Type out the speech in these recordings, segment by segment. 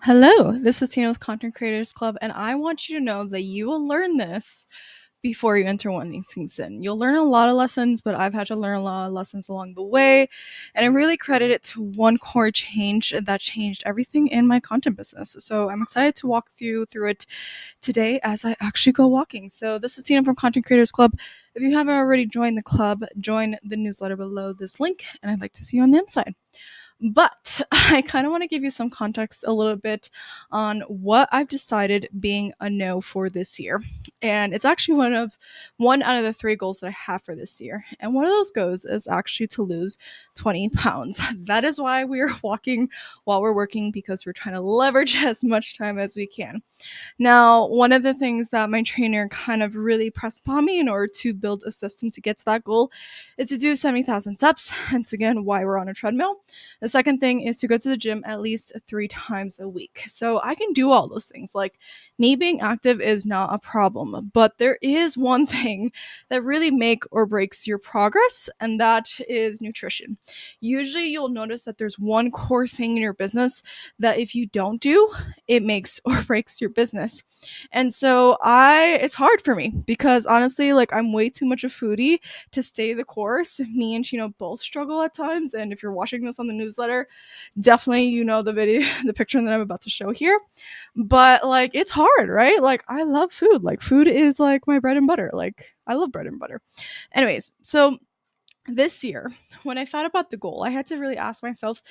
Hello, this is Tina with Content Creators Club, and I want you to know that you will learn this before you enter one of these things in. You'll learn a lot of lessons, but I've had to learn a lot of lessons along the way, and I really credit it to one core change that changed everything in my content business. So I'm excited to walk through it today as I actually go walking. So this is Tina from Content Creators Club. If you haven't already joined the club, join the newsletter below this link, and I'd like to see you on the inside. But I kind of want to give you some context a little bit on what I've decided being a no for this year. And it's actually one out of the three goals that I have for this year. And one of those goals is actually to lose 20 pounds. That is why we are walking while we're working, because we're trying to leverage as much time as we can. Now, one of the things that my trainer kind of really pressed upon me in order to build a system to get to that goal is to do 70,000 steps. Hence, again, why we're on a treadmill. The second thing is to go to the gym at least 3 times a week. So I can do all those things. Like, me being active is not a problem, but there is one thing that really make or breaks your progress, and that is nutrition. Usually you'll notice that there's one core thing in your business that if you don't do, it makes or breaks your business. And so it's hard for me because honestly, like, I'm way too much a foodie to stay the course. Me and Chino both struggle at times. And if you're watching this on the newsletter, definitely you know the video, the picture that I'm about to show here. But like, it's hard, right? Like, I love food. Like, food is like my bread and butter. Like, I love bread and butter. Anyways, so this year, when I thought about the goal, I had to really ask myself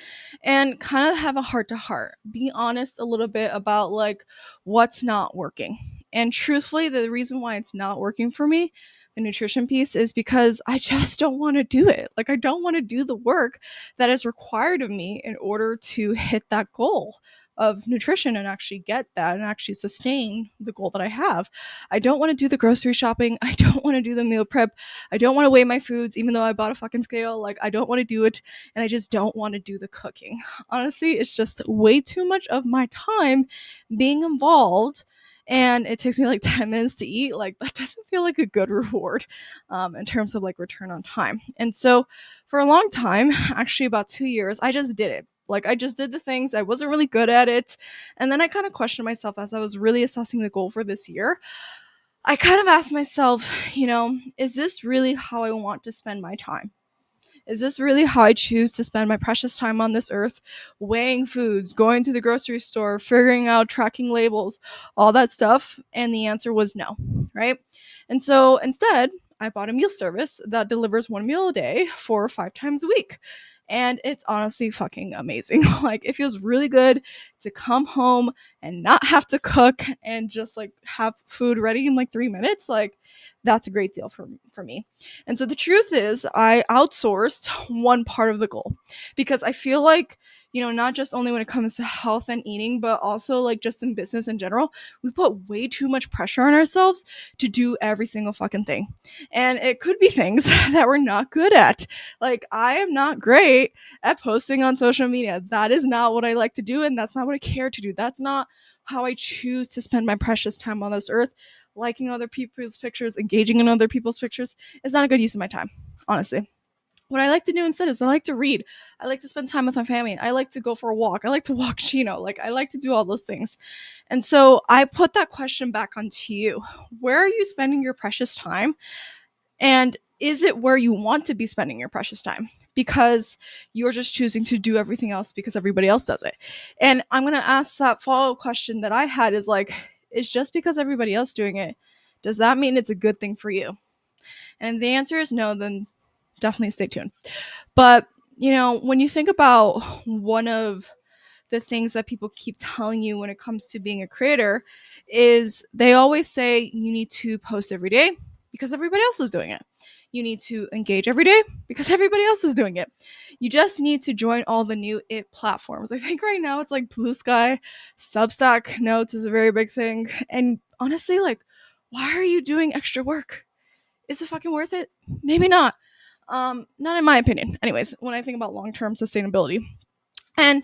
and kind of have a heart to heart, be honest a little bit about like what's not working. And truthfully, the reason why it's not working for me, the nutrition piece, is because I just don't want to do it. Like, I don't want to do the work that is required of me in order to hit that goal of nutrition and actually get that and actually sustain the goal that I have. I don't want to do the grocery shopping. I don't want to do the meal prep. I don't want to weigh my foods, even though I bought a fucking scale. Like, I don't want to do it. And I just don't want to do the cooking. Honestly, it's just way too much of my time being involved. And it takes me like 10 minutes to eat. Like, that doesn't feel like a good reward in terms of like return on time. And so for a long time, actually about 2 years, I just did it. Like, I just did the things. I wasn't really good at it. And then I kind of questioned myself as I was really assessing the goal for this year. I kind of asked myself, is this really how I want to spend my time? Is this really how I choose to spend my precious time on this earth, weighing foods, going to the grocery store, figuring out tracking labels, all that stuff? And the answer was no, right? And so instead, I bought a meal service that delivers one meal a day 4 or 5 times a week. And it's honestly fucking amazing. Like, it feels really good to come home and not have to cook and just like have food ready in like 3 minutes. Like, that's a great deal for me. And so the truth is, I outsourced one part of the goal because I feel like, not just only when it comes to health and eating, but also like just in business in general, we put way too much pressure on ourselves to do every single fucking thing. And it could be things that we're not good at. Like, I am not great at posting on social media. That is not what I like to do, and that's not what I care to do. That's not how I choose to spend my precious time on this earth. Liking other people's pictures, engaging in other people's pictures is not a good use of my time, honestly. What I like to do instead is I like to read. I like to spend time with my family. I like to go for a walk. I like to walk Chino. Like, I like to do all those things. And so I put that question back onto you. Where are you spending your precious time? And is it where you want to be spending your precious time? Because you're just choosing to do everything else because everybody else does it. And I'm going to ask that follow-up question that I had is like, is just because everybody else doing it, does that mean it's a good thing for you? And if the answer is no, then definitely stay tuned. But, when you think about one of the things that people keep telling you when it comes to being a creator is they always say you need to post every day because everybody else is doing it. You need to engage every day because everybody else is doing it. You just need to join all the new it platforms. I think right now it's like Blue Sky, Substack Notes is a very big thing. And honestly, like, why are you doing extra work? Is it fucking worth it? Maybe not. Not in my opinion. Anyways, when I think about long-term sustainability. And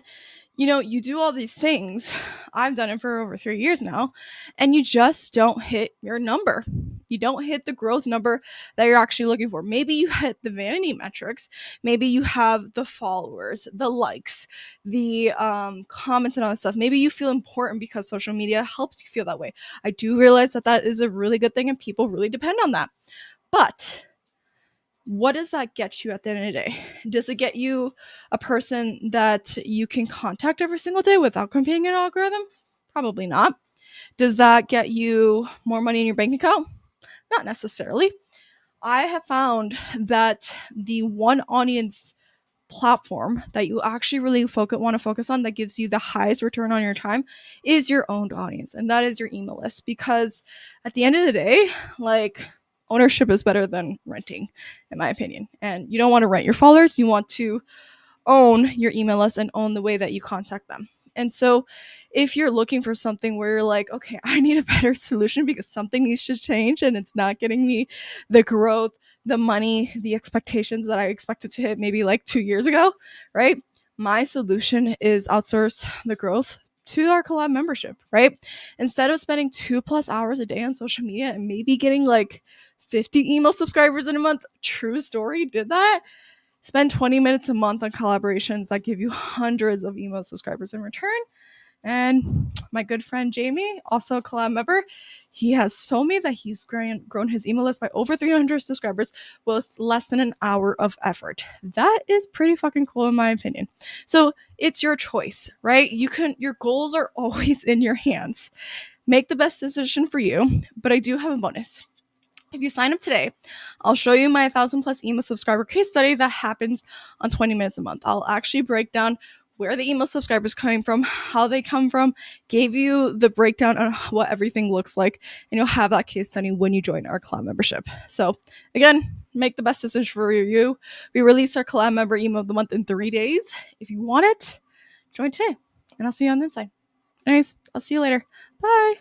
You do all these things. I've done it for over 3 years now, and you just don't hit your number. You don't hit the growth number that you're actually looking for. Maybe you hit the vanity metrics. Maybe you have the followers, the likes, the comments, and all that stuff. Maybe you feel important because social media helps you feel that way. I do realize that that is a really good thing, and people really depend on that. But what does that get you at the end of the day? Does it get you a person that you can contact every single day without competing in an algorithm? Probably not. Does that get you more money in your bank account? Not necessarily. I have found that the one audience platform that you actually really want to focus on that gives you the highest return on your time is your owned audience, and that is your email list. Because at the end of the day, like, ownership is better than renting, in my opinion. And you don't want to rent your followers, you want to own your email list and own the way that you contact them. And so if you're looking for something where you're like, okay, I need a better solution because something needs to change and it's not getting me the growth, the money, the expectations that I expected to hit maybe like 2 years ago, right? My solution is outsource the growth to our Collab membership, right? Instead of spending 2+ hours a day on social media and maybe getting like 50 email subscribers in a month, true story, did that. Spend 20 minutes a month on collaborations that give you hundreds of email subscribers in return. And my good friend Jamie, also a Collab member, he has told me that he's grown his email list by over 300 subscribers with less than an hour of effort. That is pretty fucking cool in my opinion. So it's your choice, right? Your goals are always in your hands. Make the best decision for you. But I do have a bonus. If you sign up today, I'll show you my 1,000+ email subscriber case study that happens on 20 minutes a month. I'll actually break down where the email subscribers coming from, how they come from, gave you the breakdown on what everything looks like, and you'll have that case study when you join our Collab membership. So again, make the best decision for you. We release our Collab member email of the month in 3 days. If you want it, join today, and I'll see you on the inside. Anyways, I'll see you later. Bye.